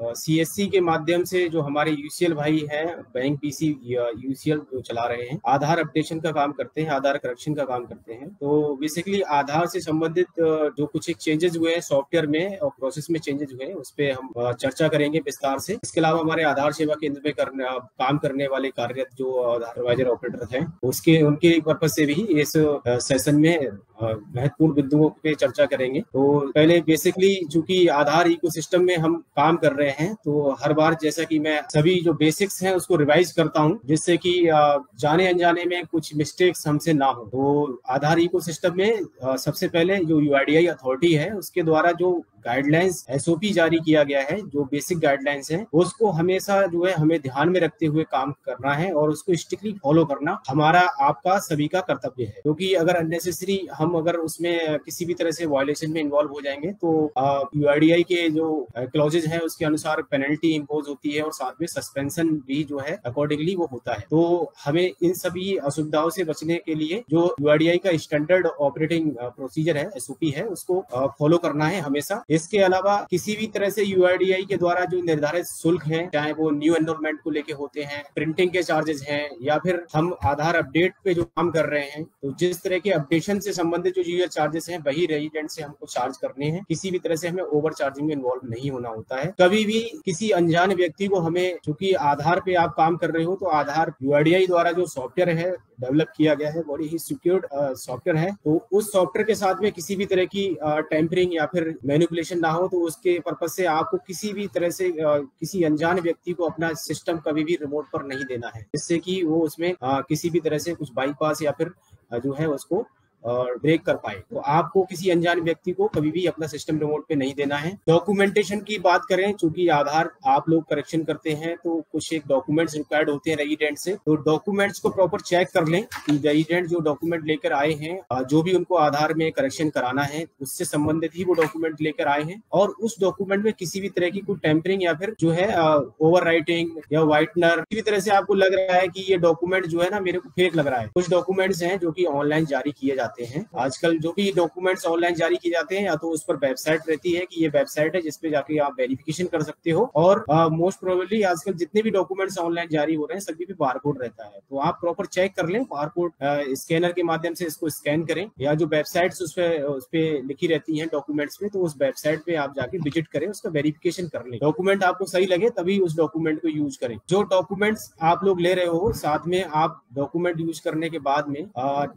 CSC के माध्यम से जो हमारे यूसीएल भाई हैं, बैंक पीसी यूसीएल जो चला रहे हैं, आधार अपडेशन का काम करते हैं, आधार करेक्शन का काम करते हैं। तो बेसिकली आधार से संबंधित जो कुछ एक चेंजेस हुए हैं सॉफ्टवेयर में और प्रोसेस में चेंजेस हुए हैं, उस पर हम चर्चा करेंगे विस्तार से। इसके अलावा हमारे आधार सेवा केंद्र में काम करने वाले कार्यरत जो आधार एडवाइजर ऑपरेटर हैं, उनके पर्पज से भी इस सेशन में महत्वपूर्ण बिंदुओं पे चर्चा करेंगे। तो पहले बेसिकली चूंकि आधार इकोसिस्टम में हम काम कर रहे हैं, तो हर बार जैसा कि मैं सभी जो बेसिक्स हैं उसको रिवाइज करता हूं, जिससे कि जाने अनजाने में कुछ मिस्टेक्स हमसे ना हो। तो आधार इकोसिस्टम में सबसे पहले जो यूआईडीआई अथॉरिटी है उसके द्वारा जो गाइडलाइंस एसओपी जारी किया गया है, जो बेसिक गाइडलाइंस है, उसको हमेशा जो है हमें ध्यान में रखते हुए काम करना है और उसको स्ट्रिक्टली फॉलो करना हमारा आपका सभी का कर्तव्य है। क्योंकि अगर अननेसेसरी हम अगर उसमें किसी भी तरह से वायलेशन में इन्वॉल्व हो जाएंगे तो यूआईडीआई के जो क्लॉजेज हैं उसके अनुसार पेनल्टी इम्पोज होती है और साथ में सस्पेंशन भी जो है अकॉर्डिंगली वो होता है। तो हमें इन सभी असुविधाओं से बचने के लिए जो यूआईडीआई का स्टैंडर्ड ऑपरेटिंग प्रोसीजर है, एसओपी है, उसको फॉलो करना है हमेशा। इसके अलावा किसी भी तरह से यूआईडीआई के द्वारा जो निर्धारित शुल्क हैं, चाहे वो न्यू एनरोलमेंट को लेके होते हैं, प्रिंटिंग के चार्जेस हैं, या फिर हम आधार अपडेट पे जो काम कर रहे हैं, तो जिस तरह के अपडेशन से संबंधित जो यूजर चार्जेस हैं वही रेजिडेंट से हमको चार्ज करने हैं। किसी भी तरह से हमें ओवर चार्जिंग में इन्वॉल्व नहीं होना होता है। कभी भी किसी अनजान व्यक्ति को हमें, चूंकि आधार पे आप काम कर रहे हो, तो आधार यूआईडीआई द्वारा जो सॉफ्टवेयर है डेवलप किया गया है, बड़ी ही सिक्योर्ड सॉफ्टवेयर है। तो उस सॉफ्टवेयर के साथ में किसी भी तरह की टेम्परिंग या फिर मैनिपुलेशन ना हो, तो उसके पर्पज से आपको किसी भी तरह से किसी अनजान व्यक्ति को अपना सिस्टम कभी भी रिमोट पर नहीं देना है, जिससे कि वो उसमें किसी भी तरह से कुछ बाईपास या फिर जो है उसको ब्रेक कर पाए। तो आपको किसी अनजान व्यक्ति को कभी भी अपना सिस्टम रिमोट पे नहीं देना है। डॉक्यूमेंटेशन की बात करें, चूंकि आधार आप लोग करेक्शन करते हैं तो कुछ एक डॉक्यूमेंट्स रिक्वायर्ड होते हैं रेजिडेंट से, तो डॉक्यूमेंट्स को प्रॉपर चेक कर लें कि रेजिडेंट जो डॉक्यूमेंट लेकर आए हैं, जो भी उनको आधार में करेक्शन कराना है उससे संबंधित ही वो डॉक्यूमेंट लेकर आए हैं, और उस डॉक्यूमेंट में किसी भी तरह की कोई टेम्परिंग या फिर जो है ओवर राइटिंग या व्हाइटनर, किसी भी तरह से आपको लग रहा है कि ये डॉक्यूमेंट जो है ना मेरे को फेक लग रहा है। कुछ डॉक्यूमेंट्स हैं जो कि ऑनलाइन जारी किए जाते हैं। आजकल जो भी डॉक्यूमेंट्स ऑनलाइन जारी किए जाते हैं, या तो उस पर वेबसाइट रहती है कि ये वेबसाइट है जिसपे जाके आप वेरिफिकेशन कर सकते हो, और मोस्ट प्रोबेबली आजकल जितने भी डॉक्यूमेंट्स ऑनलाइन जारी हो रहे हैं सभी पे बारकोड रहता है। तो आप प्रॉपर चेक कर लें, बारकोड स्कैनर के माध्यम से इसको स्कैन करें, या जो वेबसाइट्स उस पे लिखी रहती है डॉक्यूमेंट्स पे, तो उस वेबसाइट पे आप जाके विजिट करें, उसका वेरिफिकेशन कर लें। डॉक्यूमेंट आपको सही लगे तभी उस डॉक्यूमेंट को यूज करें। जो डॉक्यूमेंट्स आप लोग ले रहे हो, साथ में आप डॉक्यूमेंट यूज करने के बाद में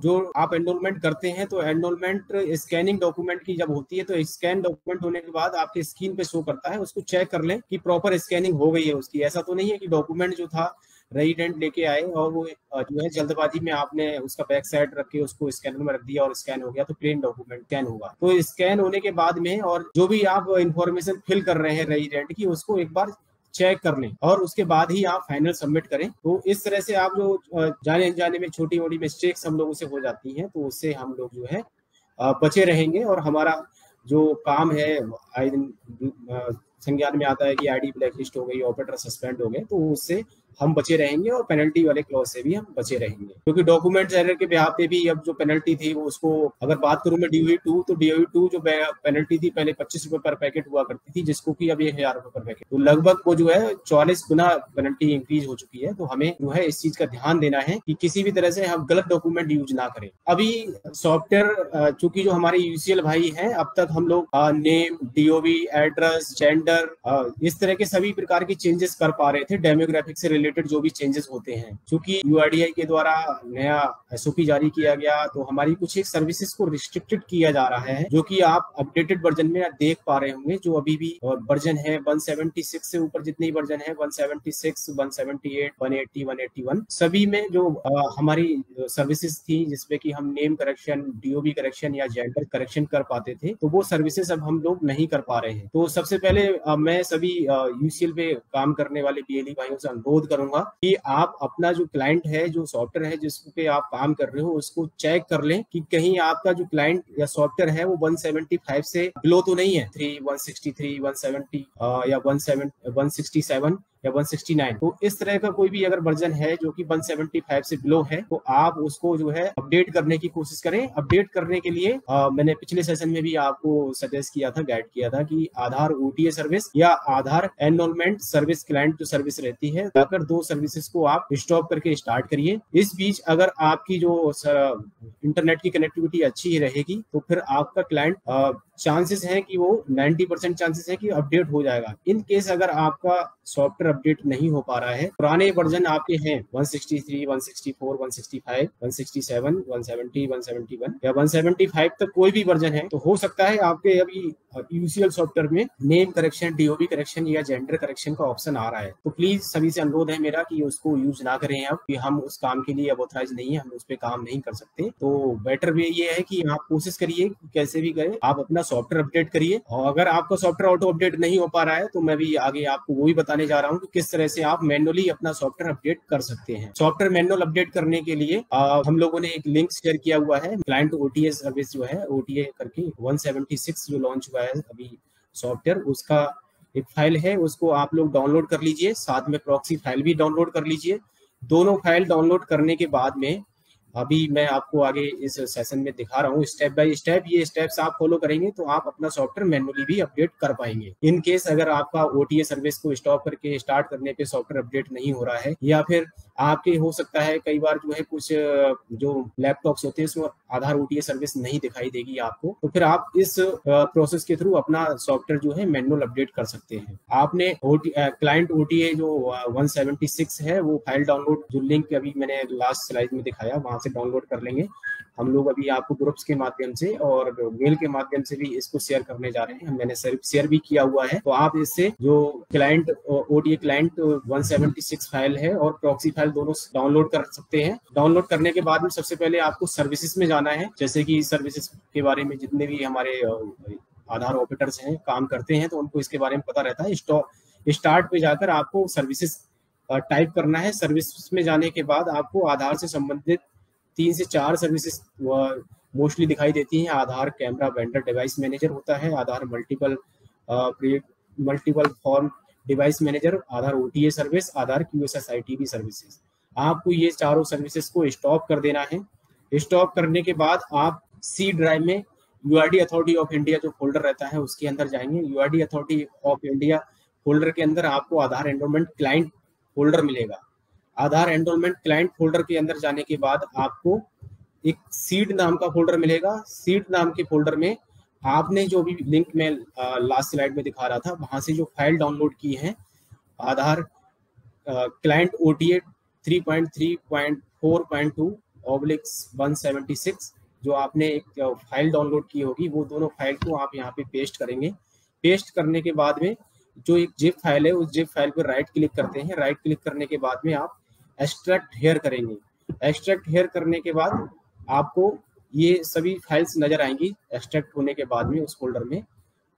जो आप एनरोलमेंट करते हैं, तो एनरोलमेंट स्कैनिंग डॉक्यूमेंट की जब होती है, तो स्कैन डॉक्यूमेंट होने के बाद आपके स्क्रीन पे शो करता है, उसको चेक कर लें कि प्रॉपर स्कैनिंग हो गई है उसकी। ऐसा तो नहीं है कि डॉक्यूमेंट जो था रेजिडेंट लेके आए और वो जो है जल्दबाजी में आपने उसका बैक साइड रख के उसको स्कैनर में रख दिया और स्कैन हो गया, तो प्लेन डॉक्यूमेंट स्कैन होगा। तो स्कैन होने के बाद में और जो भी आप इंफॉर्मेशन फिल कर रहे हैं रेजिडेंट की, उसको एक बार चेक कर लें और उसके बाद ही आप फाइनल सबमिट करें। तो इस तरह से आप जो जाने अनजाने में छोटी मोटी मिस्टेक्स हम लोगों से हो जाती हैं, तो उससे हम लोग जो है बचे रहेंगे, और हमारा जो काम है आए दिन संज्ञान में आता है कि आईडी ब्लैकलिस्ट हो गई, ऑपरेटर सस्पेंड हो गए, तो उससे हम बचे रहेंगे और पेनल्टी वाले क्लॉज से भी हम बचे रहेंगे। क्योंकि डॉक्यूमेंट्स एरर के बिहाफ पे भी अब जो पेनल्टी थी वो, उसको अगर बात करूं मैं DOE2, तो DOE2 जो पेनल्टी थी पहले 25 रुपए पर पैकेट हुआ करती थी, जिसको कि अब 1000 रुपए पर पैकेट, तो लगभग वो जो है 44 गुना पेनल्टी इंक्रीज हो चुकी है। तो हमें जो है इस चीज का ध्यान देना है कि किसी भी तरह से हम गलत डॉक्यूमेंट यूज ना करें। अभी सॉफ्टवेयर चूंकि जो हमारे यूसीएल भाई हैं, अब तक हम लोग नेम, DOB, एड्रेस, जेंडर, इस तरह के सभी प्रकार की चेंजेस कर पा रहे थे, डेमोग्राफिक से रिलेटेड जो भी चेंजेस होते हैं। क्योंकि यूआईडीआई के द्वारा नया एसओपी जारी किया गया, तो हमारी कुछ एक सर्विसेज को रिस्ट्रिक्टेड किया जा रहा है, जो कि आप अपडेटेड वर्जन में देख पा रहे होंगे। जो अभी भी वर्जन है 176 से ऊपर जितने वर्जन है, 176, 178, 180, 181, सभी में जो हमारी सर्विसेज थी जिसपे कि हम नेम करेक्शन, DOB करेक्शन या जेंडर करेक्शन कर पाते थे, तो वो सर्विसेज अब हम लोग नहीं कर पा रहे हैं। तो सबसे पहले मैं सभी यूसीएल पे काम करने वाले BLE भाइयों से अनुरोध करूंगा कि आप अपना जो क्लाइंट है, जो सॉफ्टवेयर है जिस पे आप काम कर रहे हो, उसको चेक कर लें कि कहीं आपका जो क्लाइंट या सॉफ्टवेयर है वो 175 से बिलो तो नहीं है, 163, 170 या 167 या 169, तो इस तरह का कोई भी अगर वर्जन है जो कि 175 से बिलो है तो आप उसको जो है अपडेट करने की कोशिश करें। अपडेट करने के लिए मैंने पिछले सेशन में भी आपको सजेस्ट किया था, गाइड किया था कि आधार ओटीए सर्विस या आधार एनरोलमेंट सर्विस क्लाइंट जो सर्विस रहती है, अगर दो सर्विसेज को आप स्टॉप करके स्टार्ट करिए। इस बीच अगर आपकी जो इंटरनेट की कनेक्टिविटी अच्छी रहेगी तो फिर आपका क्लाइंट चांसेस हैं कि वो 90% चांसेस है कि अपडेट हो जाएगा। इन केस अगर आपका सॉफ्टवेयर अपडेट नहीं हो पा रहा है, पुराने वर्जन आपके हैं 163, 164, 165, 167, 170, 171 या 175 तक कोई भी वर्जन है, तो हो सकता है आपके अभी यूसीएल सॉफ्टवेयर में नेम करेक्शन, डीओबी करेक्शन या जेंडर करेक्शन का ऑप्शन आ रहा है। तो प्लीज सभी से अनुरोध है मेरा कि उसको यूज ना करें आप, कि हम उस काम के लिए अब ऑथराइज नहीं है, हम उस पर काम नहीं कर सकते। तो बेटर वे ये है कि आप कोशिश करिए कैसे भी करें, आप अपना सॉफ्टवेयर अपडेट करिए। और अगर आपका सॉफ्टवेयर ऑटो अपडेट नहीं हो पा रहा है तो मैं भी आगे आपको वो भी बताने जा रहा हूँ कि किस तरह से आप मैनुअली अपना सॉफ्टवेयर अपडेट कर सकते हैं। सॉफ्टवेयर मैनुअल अपडेट करने के लिए हम लोगों ने एक लिंक शेयर किया हुआ है, क्लाइंट ओटीए सर्विस जो है, ओटीए करके 176 जो लॉन्च हुआ है अभी सॉफ्टवेयर, उसका एक फाइल है, उसको आप लोग डाउनलोड कर लीजिए, साथ में प्रॉक्सी फाइल भी डाउनलोड कर लीजिए। दोनों फाइल डाउनलोड करने के बाद में अभी मैं आपको आगे इस सेशन में दिखा रहा हूँ स्टेप बाय स्टेप, ये स्टेप्स आप फॉलो करेंगे तो आप अपना सॉफ्टवेयर मैनुअली भी अपडेट कर पाएंगे। इन केस अगर आपका ओटीए सर्विस को स्टॉप करके स्टार्ट करने पे सॉफ्टवेयर अपडेट नहीं हो रहा है, या फिर आपके हो सकता है कई बार जो है कुछ जो लैपटॉप्स होते हैं उसमें आधार ओटीए सर्विस नहीं दिखाई देगी आपको, तो फिर आप इस प्रोसेस के थ्रू अपना सॉफ्टवेयर जो है मैनुअल अपडेट कर सकते हैं। आपने क्लाइंट ओटीए जो 176 है वो फाइल डाउनलोड, जो लिंक अभी मैंने लास्ट स्लाइड में दिखाया वहां से डाउनलोड कर लेंगे। हम लोग अभी आपको ग्रुप्स के माध्यम से और मेल के माध्यम से भी इसको शेयर करने जा रहे हैं, मैंने शेयर भी किया हुआ है। तो आप इससे जो क्लाइंट ओटीए क्लाइंट 176 फाइल है और प्रॉक्सी फाइल दोनों डाउनलोड कर सकते हैं। डाउनलोड करने के बाद में सबसे पहले आपको सर्विसेज में जाना है, जैसे कि सर्विसेज के बारे में जितने भी हमारे आधार ऑपरेटर्स हैं काम करते हैं तो उनको इसके बारे में पता रहता है। स्टार्ट पे जाकर आपको सर्विसेज टाइप करना है। सर्विस में जाने के बाद आपको आधार से संबंधित 3 से 4 सर्विसेज मोस्टली दिखाई देती हैं। आधार कैमरा वेंडर डिवाइस मैनेजर होता है, आधार मल्टीपल फॉर्म डिवाइस मैनेजर, आधार ओटीए सर्विस, आधार क्यूएसएसआईटीबी सर्विसेज। आपको ये चारों सर्विसेज को स्टॉप कर देना है। स्टॉप करने के बाद आप सी ड्राइव में यूआरडी अथॉरिटी ऑफ इंडिया जो फोल्डर रहता है उसके अंदर जाएंगे। यूआरडी अथॉरिटी ऑफ इंडिया फोल्डर के अंदर आपको आधार एनरोलमेंट क्लाइंट फोल्डर मिलेगा। आधार एनरोलमेंट क्लाइंट फोल्डर के अंदर जाने के बाद आपको एक सीड नाम का फोल्डर मिलेगा। सीड नाम के फोल्डर में आपने जो भी लिंक में लास्ट स्लाइड में दिखा रहा था वहां से जो फाइल डाउनलोड की है, आधार क्लाइंट ओटीए 3.3.4.2/176 जो आपने एक फाइल डाउनलोड की होगी, वो दोनों फाइल को आप यहाँ पे पेस्ट करेंगे। पेस्ट करने के बाद में जो एक जिप फाइल है उस जिप फाइल पर राइट क्लिक करते हैं। राइट क्लिक करने के बाद में आप एक्सट्रैक्ट हेयर करेंगे। एक्सट्रैक्ट हेयर करने के बाद आपको ये सभी फाइल्स नजर आएंगी एक्सट्रैक्ट होने के बाद में उस फोल्डर में।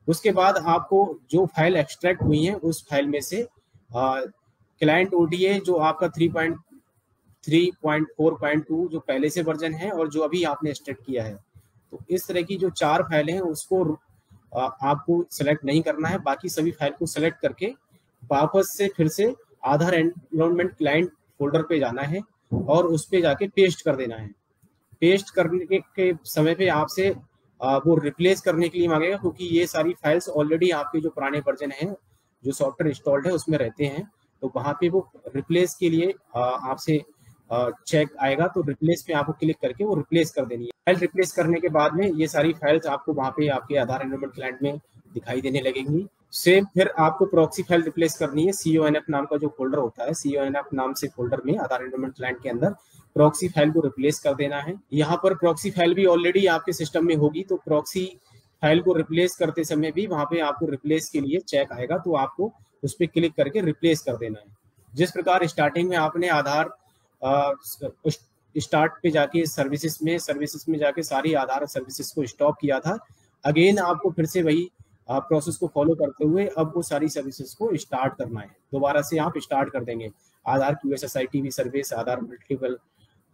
उसके बाद आपको जो फाइल एक्सट्रैक्ट हुई है उस फाइल में से क्लाइंट ओटीए जो आपका 3.3.4.2 जो पहले से वर्जन है और जो अभी आपने एक्सट्रैक्ट किया है, तो इस तरह की जो 4 फाइलें हैं उसको आपको सेलेक्ट नहीं करना है। बाकी सभी फाइल को सेलेक्ट करके वापस से फिर से आधार एनरोलमेंट क्लाइंट फोल्डर पे जाना है और उस पे जाके पेस्ट कर देना है। पेस्ट करने के समय पे आपसे वो रिप्लेस करने के लिए मांगेगा, क्योंकि ये सारी फाइल्स ऑलरेडी आपके जो पुराने वर्जन हैं जो सॉफ्टवेयर इंस्टॉल्ड है उसमें रहते हैं, तो वहाँ पे वो रिप्लेस के लिए आपसे चेक आएगा। तो रिप्लेस पे आपको क्लिक करके वो रिप्लेस कर देनी है। फाइल रिप्लेस करने के बाद में ये सारी फाइल्स आपको वहाँ पे आपके आधार एनरोलमेंट क्लाइंट में दिखाई देने लगेंगी। सेम फिर आपको प्रॉक्सी फाइल रिप्लेस करनी है। CONF नाम का जो फोल्डर होता है, CONF नाम से फोल्डर में आधार एनरोलमेंट क्लाइंट के अंदर प्रॉक्सी फाइल को रिप्लेस कर देना है। यहाँ पर प्रॉक्सी फाइल भी ऑलरेडी आपके सिस्टम में होगी, तो प्रॉक्सी फाइल को रिप्लेस करते समय भी वहाँ पे आपको रिप्लेस के लिए चेक आएगा, तो आपको उस पर क्लिक करके रिप्लेस कर देना है। जिस प्रकार स्टार्टिंग में आपने आधार स्टार्ट पे जाके सर्विसेज में जाके सारी आधार सर्विसेज को स्टॉप किया था, अगेन आपको फिर से वही प्रोसेस को फॉलो करते हुए अब वो सारी सर्विसेज को स्टार्ट करना है। दोबारा से आप स्टार्ट कर देंगे। आधार QSSITV सर्विस, आधार मल्टीपल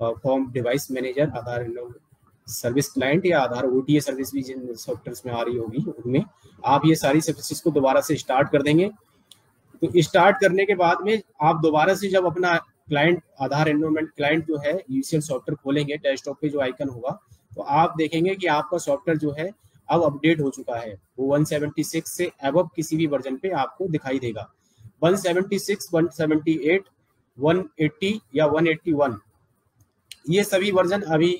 फॉर्म डिवाइस मैनेजर, आधार सर्विस क्लाइंट या आधार OTA सर्विस भी जिन सॉफ्टवेयर में आ रही होगी उनमें आप ये सारी सर्विसेज को दोबारा से स्टार्ट कर देंगे। तो स्टार्ट करने के बाद में आप दोबारा से जब अपना क्लाइंट आधार एनरोलमेंट क्लाइंट जो है यूसीएल सॉफ्टवेयर खोलेंगे, डेस्कटॉप पे जो आइकन होगा, तो आप देखेंगे कि आपका सॉफ्टवेयर जो है अब अपडेट हो चुका है। वो 176 से अबव किसी भी वर्जन पे आपको दिखाई देगा। 176, 178, 180 या 181 ये सभी वर्जन अभी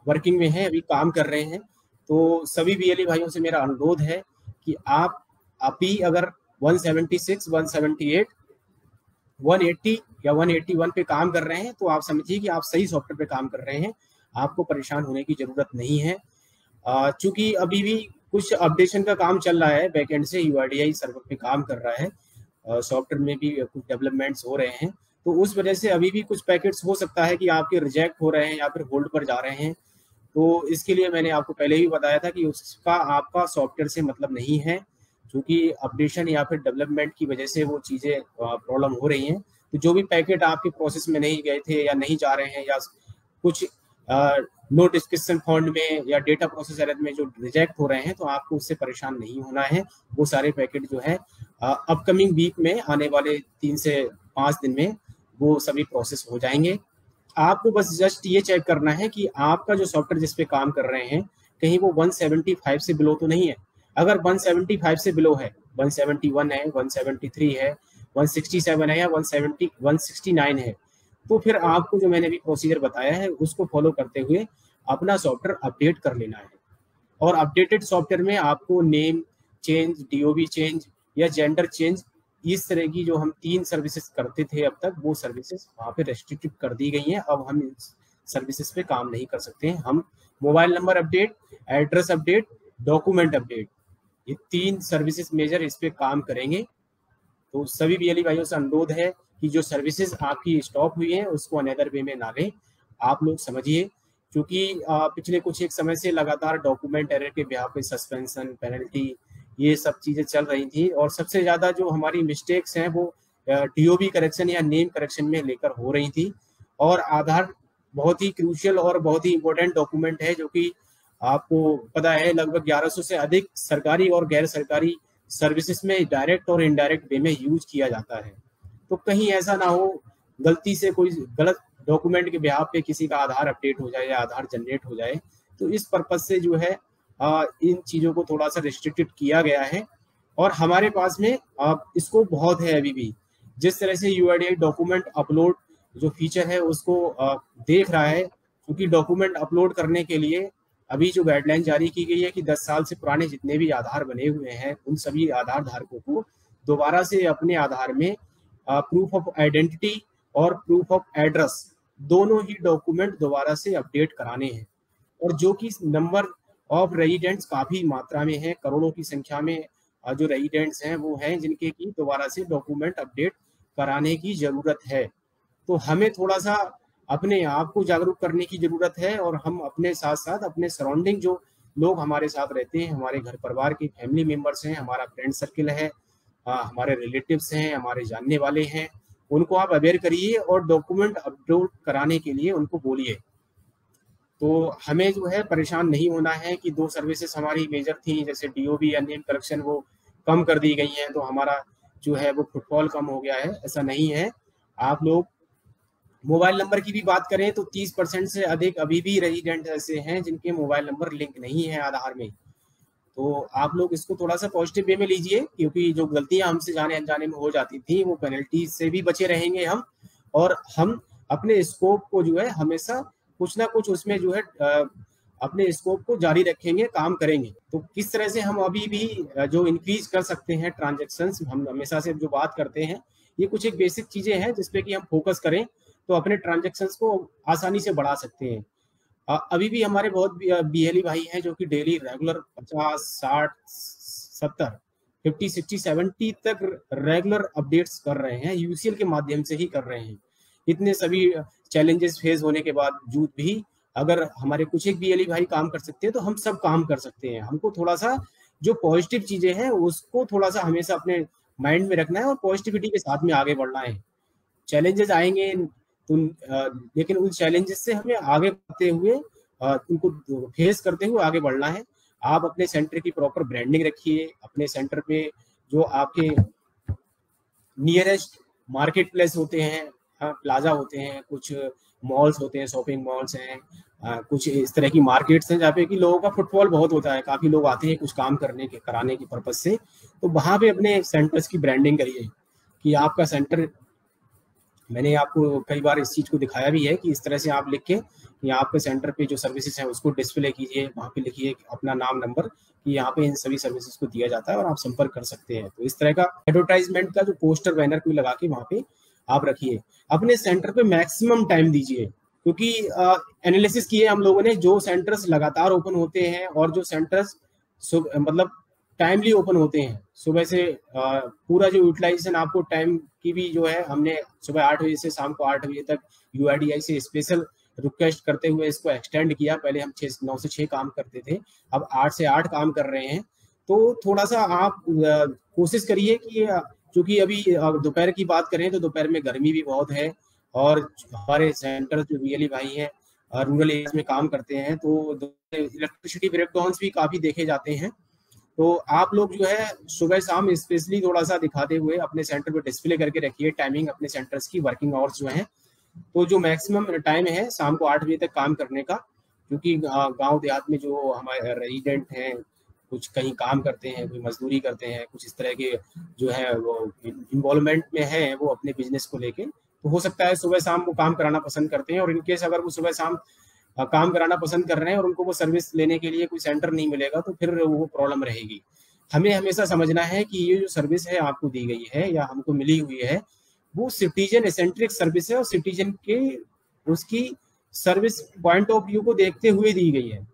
वर्किंग में है, अभी काम कर रहे हैं। तो सभी बीएलई भाइयों से मेरा अनुरोध है कि आप अभी अगर 176, 178, 180 या 181 पे काम कर रहे हैं तो आप समझिए कि आप सही सॉफ्टवेयर पे काम कर रहे हैं, आपको परेशान होने की जरूरत नहीं है। चूंकि अभी भी कुछ अपडेशन का काम चल रहा है, बैकएंड से यूआईडीआई सर्वर पे काम कर रहा है, सॉफ्टवेयर में भी कुछ डेवलपमेंट्स हो रहे हैं, तो उस वजह से अभी भी कुछ पैकेट्स हो सकता है कि आपके रिजेक्ट हो रहे हैं या फिर होल्ड पर जा रहे हैं। तो इसके लिए मैंने आपको पहले ही बताया था कि उसका आपका सॉफ्टवेयर से मतलब नहीं है, क्योंकि अपडेशन या फिर डेवलपमेंट की वजह से वो चीज़ें प्रॉब्लम हो रही हैं। तो जो भी पैकेट आपके प्रोसेस में नहीं गए थे या नहीं जा रहे हैं या कुछ नो डिस्क्रिप्शन फॉन्ट में या डेटा प्रोसेस एरर में जो रिजेक्ट हो रहे हैं, तो आपको उससे परेशान नहीं होना है। वो सारे पैकेट जो है अपकमिंग वीक में आने वाले 3 से 5 दिन में वो सभी प्रोसेस हो जाएंगे। आपको बस जस्ट ये चेक करना है कि आपका जो सॉफ्टवेयर जिस पे काम कर रहे हैं कहीं वो 175 से बिलो तो नहीं है। अगर 175 से बिलो है, 171 है, 173 है, 167 है या 170, 169 है, तो फिर आपको जो मैंने अभी प्रोसीजर बताया है उसको फॉलो करते हुए अपना सॉफ्टवेयर अपडेट कर लेना है। और अपडेटेड सॉफ्टवेयर में आपको नेम चेंज, डीओबी चेंज या जेंडर चेंज, इस तरह की जो हम 3 सर्विसेज करते थे अब तक, वो सर्विसेज वहाँ पे रेस्ट्रिक्टेड कर दी गई हैं। अब हम इस सर्विसेज पे काम नहीं कर सकते हैं। हम mobile number update, address update, document update, ये 3 सर्विसेज मेजर इस पे काम करेंगे। तो सभी बीएलई भाइयों से अनुरोध है कि जो सर्विसेज आपकी स्टॉप हुई है उसको अनदर वे में ना लें। आप लोग समझिए, क्योंकि पिछले कुछ एक समय से लगातार डॉक्यूमेंट एरर के बिहाफ पे सस्पेंशन, पेनल्टी, ये सब चीज़ें चल रही थी। और सबसे ज़्यादा जो हमारी मिस्टेक्स हैं वो डीओबी करेक्शन या नेम करेक्शन में लेकर हो रही थी। और आधार बहुत ही क्रूशियल और बहुत ही इंपॉर्टेंट डॉक्यूमेंट है, जो कि आपको पता है लगभग 1100 से अधिक सरकारी और गैर सरकारी सर्विसेज में डायरेक्ट और इनडायरेक्ट वे में यूज किया जाता है। तो कहीं ऐसा ना हो गलती से कोई गलत डॉक्यूमेंट के बिहाफ पे किसी का आधार अपडेट हो जाए या आधार जनरेट हो जाए। तो इस पर्पज से जो है इन चीज़ों को थोड़ा सा रिस्ट्रिक्टेड किया गया है। और हमारे पास में इसको बहुत है अभी भी। जिस तरह से यूआईडीआई डॉक्यूमेंट अपलोड जो फीचर है उसको देख रहा है, क्योंकि डॉक्यूमेंट अपलोड करने के लिए अभी जो गाइडलाइन जारी की गई है कि 10 साल से पुराने जितने भी आधार बने हुए हैं उन सभी आधार धारकों को दोबारा से अपने आधार में प्रूफ ऑफ आइडेंटिटी और प्रूफ ऑफ एड्रेस दोनों ही डॉक्यूमेंट दोबारा से अपडेट कराने हैं। और जो कि नंबर ऑफ रेजिडेंट्स काफ़ी मात्रा में है, करोड़ों की संख्या में जो रेजिडेंट्स हैं वो हैं जिनके की दोबारा से डॉक्यूमेंट अपडेट कराने की ज़रूरत है। तो हमें थोड़ा सा अपने आप को जागरूक करने की ज़रूरत है, और हम अपने साथ साथ अपने सराउंडिंग जो लोग हमारे साथ रहते हैं, हमारे घर परिवार के फैमिली मेम्बर्स हैं, हमारा फ्रेंड सर्किल है, हमारे रिलेटिव्स हैं, हमारे जानने वाले हैं, उनको आप अवेयर करिए और डॉक्यूमेंट अपलोड कराने के लिए उनको बोलिए। तो हमें जो है परेशान नहीं होना है कि 2 सर्विसेज हमारी मेजर थी, जैसे डीओबी या नेम करेक्शन, वो कम कर दी गई हैं तो हमारा जो है वो फुटफॉल कम हो गया है। ऐसा नहीं है। आप लोग मोबाइल नंबर की भी बात करें तो 30% से अधिक अभी भी रेजिडेंट ऐसे हैं जिनके मोबाइल नंबर लिंक नहीं है आधार में। तो आप लोग इसको थोड़ा सा पॉजिटिव वे में लीजिए, क्योंकि जो गलतियां हमसे जाने अनजाने में हो जाती थी वो पेनल्टी से भी बचे रहेंगे हम, और हम अपने स्कोप को जो है हमेशा कुछ ना कुछ उसमें जो है अपने स्कोप को जारी रखेंगे, काम करेंगे। तो किस तरह से हम अभी भी जो इंक्रीज कर सकते हैं ट्रांजेक्शन्स, हम हमेशा से जो बात करते हैं ये कुछ एक बेसिक चीजें हैं जिसपे कि हम फोकस करें तो अपने ट्रांजेक्शन्स को आसानी से बढ़ा सकते हैं। अभी भी हमारे बहुत बीएलई भाई हैं जो कि डेली रेगुलर 50, 60, 70, 50, 60, 70 तक रेगुलर अपडेट्स कर रहे हैं, यूसीएल के माध्यम से ही कर रहे हैं। इतने सभी चैलेंजेस फेस होने के बावजूद भी अगर हमारे कुछ एक बीएलई भाई काम कर सकते हैं तो हम सब काम कर सकते हैं। हमको थोड़ा सा जो पॉजिटिव चीजें हैं उसको थोड़ा सा हमेशा अपने माइंड में रखना है और पॉजिटिविटी के साथ में आगे बढ़ना है। चैलेंजेस आएंगे तो लेकिन उन चैलेंजेस से हमें आगे बढ़ते हुए उनको फेस करते हुए आगे बढ़ना है। आप अपने सेंटर की प्रॉपर ब्रांडिंग रखिए, अपने सेंटर पे जो आपके नियरेस्ट मार्केट प्लेस होते हैं, हाँ, प्लाजा होते हैं, कुछ मॉल्स होते हैं, शॉपिंग मॉल्स हैं, कुछ इस तरह की मार्केट्स हैं जहाँ पे कि लोगों का फुटफॉल बहुत होता है, काफी लोग आते हैं कुछ काम करने के कराने के पर्पज से। तो वहां पे अपने सेंटर्स की ब्रांडिंग करिए कि आपका सेंटर, मैंने आपको कई बार इस चीज को दिखाया भी है कि इस तरह से आप लिख के कि आपके सेंटर पे जो सर्विसेज हैं उसको डिस्प्ले कीजिए, वहाँ पे लिखिए अपना नाम नंबर कि यहाँ पे इन सभी सर्विसेज को दिया जाता है और आप संपर्क कर सकते हैं। तो इस तरह का एडवर्टाइजमेंट का जो पोस्टर बैनर कोई लगा के वहाँ पे आप रखिए। अपने सेंटर पे मैक्सिमम टाइम दीजिए, क्योंकि एनालिसिस किए हम लोगों ने, जो सेंटर्स लगातार ओपन होते हैं और जो सेंटर्स मतलब टाइमली ओपन होते हैं सुबह से, पूरा जो यूटिलाइजेशन आपको टाइम की भी जो है, हमने सुबह 8 बजे से शाम को 8 बजे तक यूआईडीआई से स्पेशल रिक्वेस्ट करते हुए इसको एक्सटेंड किया। पहले हम 9 से 6 काम करते थे, अब 8 से 8 काम कर रहे हैं। तो थोड़ा सा आप कोशिश करिए कि क्योंकि अभी दोपहर की बात करें तो दोपहर में गर्मी भी बहुत है, और हमारे सेंटर जो वीएलई भाई हैं रूरल एरियाज में काम करते हैं, तो इलेक्ट्रिसिटी ब्रेकडाउन्स भी काफी देखे जाते हैं। तो आप लोग जो है सुबह शाम स्पेशली थोड़ा सा दिखाते हुए अपने सेंटर पे डिस्प्ले करके रखिए टाइमिंग अपने सेंटर्स की, वर्किंग आवर्स जो है। तो जो मैक्सिमम टाइम है शाम को 8 बजे तक काम करने का, क्योंकि गांव देहात में जो हमारे रेजिडेंट हैं, कुछ कहीं काम करते हैं, कोई मजदूरी करते हैं, कुछ इस तरह के जो है वो इन्वॉल्वमेंट में है वो अपने बिजनेस को लेके, तो हो सकता है सुबह शाम वो काम कराना पसंद करते हैं। और इनकेस अगर वो सुबह शाम काम कराना पसंद कर रहे हैं और उनको वो सर्विस लेने के लिए कोई सेंटर नहीं मिलेगा तो फिर वो प्रॉब्लम रहेगी। हमें हमेशा समझना है कि ये जो सर्विस है आपको दी गई है या हमको मिली हुई है, वो सिटीजन एसेंट्रिक सर्विस है और सिटीजन के उसकी सर्विस पॉइंट ऑफ व्यू को देखते हुए दी गई है।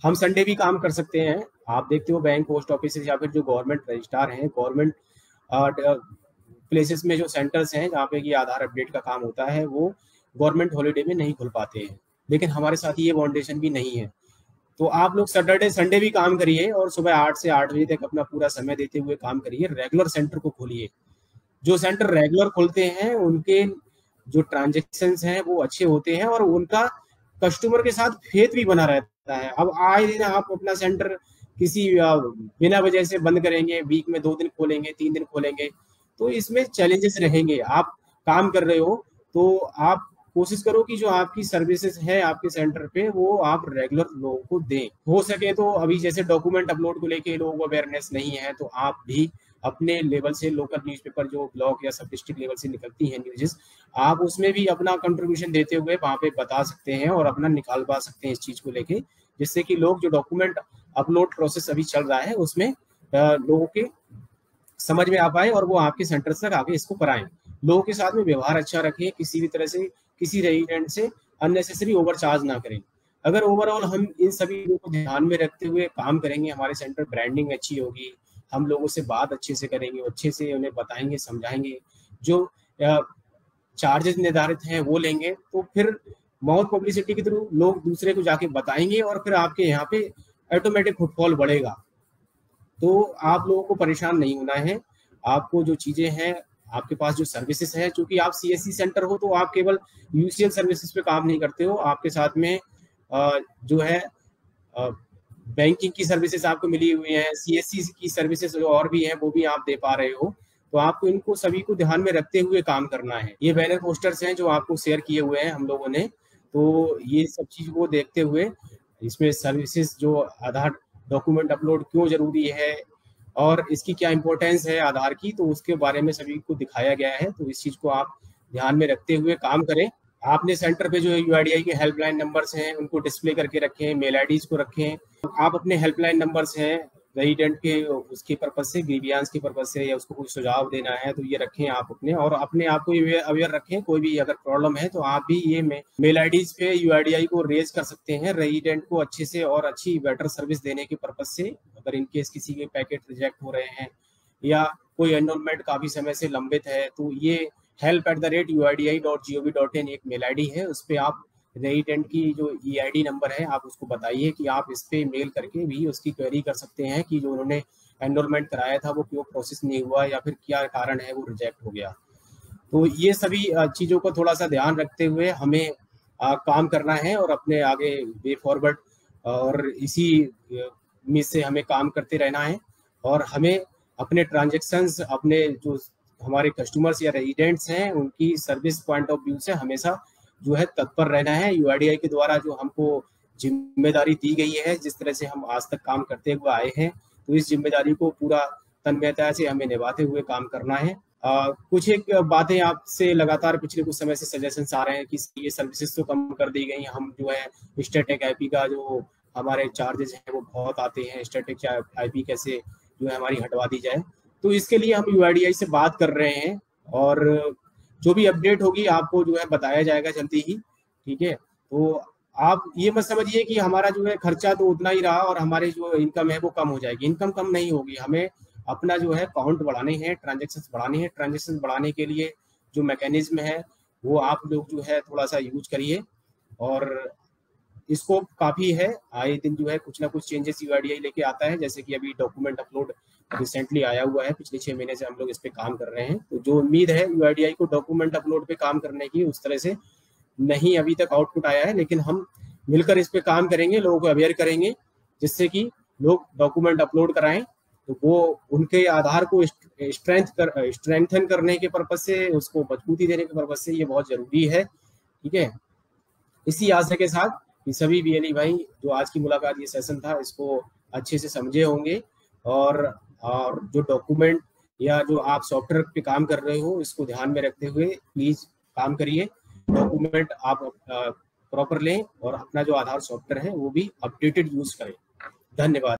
हम संडे भी काम कर सकते हैं, आप देखते हो बैंक, पोस्ट ऑफिस या फिर जो गवर्नमेंट रजिस्ट्रार हैं, गवर्नमेंट प्लेसेस में जो सेंटर्स हैं जहाँ पे कि आधार अपडेट का काम होता है, वो गवर्नमेंट हॉलीडे में नहीं खुल पाते हैं। लेकिन हमारे साथ ये फाउंडेशन भी नहीं है। तो आप लोग सैटरडे संडे भी काम करिए और सुबह 8 से 8 बजे तक अपना पूरा समय देते हुए काम करिए। रेगुलर सेंटर को खोलिए। जो सेंटर रेगुलर खोलते हैं उनके जो ट्रांजेक्शन्स हैं वो अच्छे होते हैं और उनका कस्टमर के साथ फेथ भी बना रहता है। अब आए दिन आप अपना सेंटर किसी बिना वजह से बंद करेंगे, वीक में 2 दिन खोलेंगे, 3 दिन खोलेंगे, तो इसमें चैलेंजेस रहेंगे। आप काम कर रहे हो तो आप कोशिश करो कि जो आपकी सर्विसेज है आपके सेंटर पे वो आप रेगुलर लोगों को दें। हो सके तो अभी जैसे डॉक्यूमेंट अपलोड को लेके लोगों को अवेयरनेस नहीं है, तो आप भी अपने लेवल से लोकल न्यूज़पेपर जो ब्लॉक या सब डिस्ट्रिक्ट लेवल से निकलती हैं न्यूज़, आप उसमें भी अपना कंट्रीब्यूशन देते हुए वहाँ पे बता सकते हैं और अपना निकालवा सकते हैं इस चीज़ को लेके, जिससे कि लोग जो डॉक्यूमेंट अपलोड प्रोसेस अभी चल रहा है उसमें लोगों के समझ में आ पाए और वो आपके सेंटर तक आगे इसको कराएं। लोगों के साथ में व्यवहार अच्छा रखें, किसी भी तरह से किसी रेजिडेंट से अननेसेसरी ओवरचार्ज ना करें। अगर ओवरऑल हम इन सभी को ध्यान में रखते हुए काम करेंगे, हमारे सेंटर ब्रांडिंग अच्छी होगी, हम लोगों से बात अच्छे से करेंगे, अच्छे से उन्हें बताएंगे, समझाएंगे, जो चार्जेस निर्धारित हैं वो लेंगे, तो फिर माउथ पब्लिसिटी के थ्रू लोग दूसरे को जाके बताएंगे और फिर आपके यहाँ पे ऑटोमेटिक फुटफॉल बढ़ेगा। तो आप लोगों को परेशान नहीं होना है। आपको जो चीजें हैं, आपके पास जो सर्विसेज है, चूंकि आप सीएससी सेंटर हो तो आप केवल यूसीएल सर्विसेज पे काम नहीं करते हो, आपके साथ में जो है बैंकिंग की सर्विसेज आपको मिली हुई है, सीएससी की सर्विसेज जो और भी हैं वो भी आप दे पा रहे हो। तो आपको इनको सभी को ध्यान में रखते हुए काम करना है। ये बैनर पोस्टर्स हैं जो आपको शेयर किए हुए हैं हम लोगों ने, तो ये सब चीज को देखते हुए इसमें सर्विसेज जो आधार डॉक्यूमेंट अपलोड क्यों जरूरी है और इसकी क्या इंपॉर्टेंस है आधार की, तो उसके बारे में सभी को दिखाया गया है। तो इस चीज को आप ध्यान में रखते हुए काम करें। आपने सेंटर पे जो यूआईडीआई के हेल्पलाइन नंबर्स हैं उनको डिस्प्ले करके रखें, मेल आईडीज को रखें। आप अपने हेल्पलाइन नंबर्स हैं रेजिडेंट के उसके पर्पज से, ग्रीवियांस के पर्पज से, या उसको कोई सुझाव देना है तो ये रखें आप अपने, और अपने आप को अवेयर रखें। कोई भी अगर प्रॉब्लम है तो आप भी ये मेल आईडीज पे यूआईडीआई को रेज कर सकते हैं रेजिडेंट को अच्छे से और अच्छी बेटर सर्विस देने के पर्पज से। अगर इनकेस किसी के पैकेट रिजेक्ट हो रहे हैं या कोई एनरोलमेंट काफी समय से लंबित है, तो ये help@uidi.gov.in एक मेल आईडी है, उस पर आप रेजिडेंट की जो ईआईडी नंबर है आप उसको बताइए कि आप इस पे मेल करके भी उसकी क्वेरी कर सकते हैं कि जो उन्होंने एनरोलमेंट कराया था वो क्यों प्रोसेस नहीं हुआ या फिर क्या कारण है वो रिजेक्ट हो गया। तो ये सभी चीज़ों को थोड़ा सा ध्यान रखते हुए हमें काम करना है और अपने आगे वे फॉरवर्ड और इसी में से हमें काम करते रहना है। और हमें अपने ट्रांजेक्शन्स, अपने जो हमारे कस्टमर्स या रेजिडेंट्स हैं उनकी सर्विस पॉइंट ऑफ व्यू से हमेशा जो है तत्पर रहना है। यूआईडीआई के द्वारा जो हमको जिम्मेदारी दी गई है, जिस तरह से हम आज तक काम करते हुए आए हैं, तो इस जिम्मेदारी को पूरा तन्मयता से हमें निभाते हुए काम करना है। कुछ एक बातें आपसे लगातार पिछले कुछ समय से सजेशंस आ रहे हैं कि ये सर्विसेज तो कम कर दी गई, हम जो है स्टैटिक आईपी का जो हमारे चार्जेस हैं वो बहुत आते हैं, स्टैटिक आईपी कैसे जो है हमारी हटवा दी जाए। तो इसके लिए हम यूआईडीआई से बात कर रहे हैं और जो भी अपडेट होगी आपको जो है बताया जाएगा जल्दी ही, ठीक है। तो आप ये मत समझिए कि हमारा जो है खर्चा तो उतना ही रहा और हमारे जो इनकम है वो कम हो जाएगी। इनकम कम नहीं होगी, हमें अपना जो है काउंट बढ़ाने हैं, ट्रांजेक्शन बढ़ाने हैं। ट्रांजेक्शन बढ़ाने के लिए जो मैकेनिज्म है वो आप लोग जो है थोड़ा सा यूज करिए और इसको काफ़ी है। आए दिन जो है कुछ ना कुछ चेंजेस यूआईडीआई लेके आता है, जैसे कि अभी डॉक्यूमेंट अपलोड रिसेंटली आया हुआ है, पिछले 6 महीने से हम लोग इस पे काम कर रहे हैं। तो जो उम्मीद है यूआईडीआई को डॉक्यूमेंट अपलोड पे काम करने की, उस तरह से नहीं अभी तक आउटपुट आया है, लेकिन हम मिलकर इस पे काम करेंगे, लोगों को अवेयर करेंगे, जिससे कि लोग डॉक्यूमेंट अपलोड कराएं। तो वो उनके आधार को स्ट्रेंथन करने के पर्पज से, उसको मजबूती देने के पर्पज से ये बहुत जरूरी है, ठीक है। इसी आशा के साथ कि सभी बीएलई भाई जो आज की मुलाकात, ये सेशन था, इसको अच्छे से समझे होंगे और जो डॉक्यूमेंट या जो आप सॉफ्टवेयर पे काम कर रहे हो इसको ध्यान में रखते हुए प्लीज काम करिए। डॉक्यूमेंट आप प्रॉपर लें और अपना जो आधार सॉफ्टवेयर है वो भी अपडेटेड यूज करें। धन्यवाद।